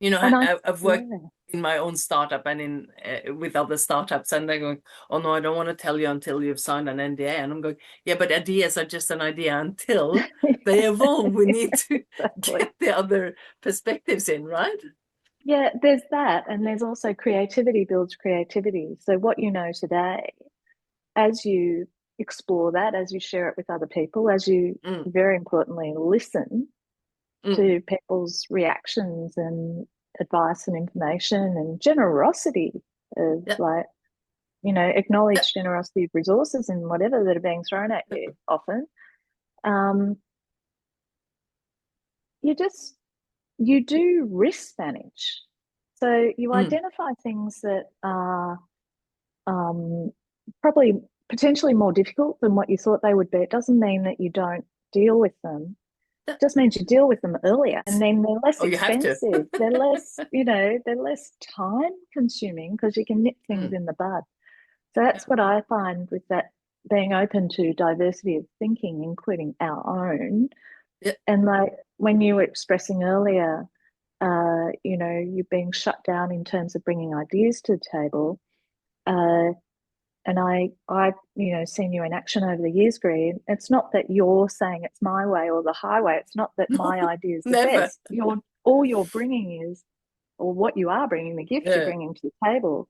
You know, And I've worked yeah, in my own startup and in with other startups, and they're going, "Oh no, I don't want to tell you until you've signed an NDA." And I'm going, "Yeah, but ideas are just an idea until they evolve. We need to exactly. get the other perspectives in, right?" Yeah, there's that. And there's also creativity builds creativity. So, what you know today, as you explore that, as you share it with other people, as you Mm, very importantly listen mm. to people's reactions and advice and information and generosity of Yeah, like, yeah, acknowledge generosity of resources and whatever that are being thrown at you often. Um, you just you do risk manage. So you mm. identify things that are um, probably potentially more difficult than what you thought they would be. It doesn't mean that you don't deal with them. Yeah. It just means you deal with them earlier and then they're less Oh, you have to. expensive. They're less, they're less time consuming because you can nip things Mm, in the bud. So yeah. that's what I find with that being open to diversity of thinking, including our own. Yeah. And like when you were expressing earlier, you being shut down in terms of bringing ideas to the table. Uh, and seen you in action over the years, Green. It's not that you're saying it's my way or the highway. It's not that No, my idea is the never. best. All you're bringing is, or what you are bringing, the gift you're Yeah. bringing to the table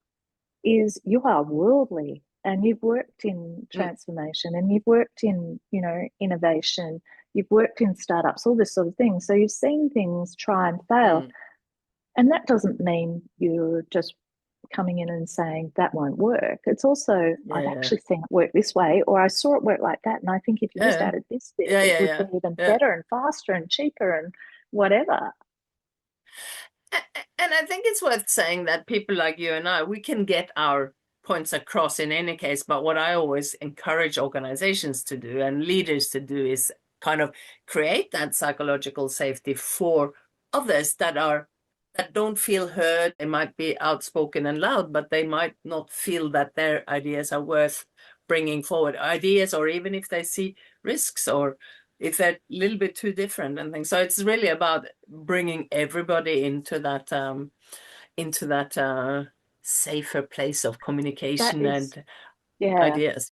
is you are worldly and you've worked in Mm, transformation and you've worked in, innovation, you've worked in startups, all this sort of thing. So you've seen things try and fail. mm. And that doesn't mean you're just coming in and saying that won't work. It's also, Yeah, I've yeah, actually seen it work this way, or I saw it work like that. And I think if you just yeah, added this bit, yeah, it yeah, would yeah, be even yeah. better and faster and cheaper and whatever. And I think it's worth saying that people like you and I, we can get our points across in any case. But what I always encourage organizations to do and leaders to do is kind of create that psychological safety for others that don't feel heard. They might be outspoken and loud, but they might not feel that their ideas are worth bringing forward. Ideas, or even if they see risks or if they're a little bit too different and things. So it's really about bringing everybody into that safer place of That communication is, and yeah, ideas.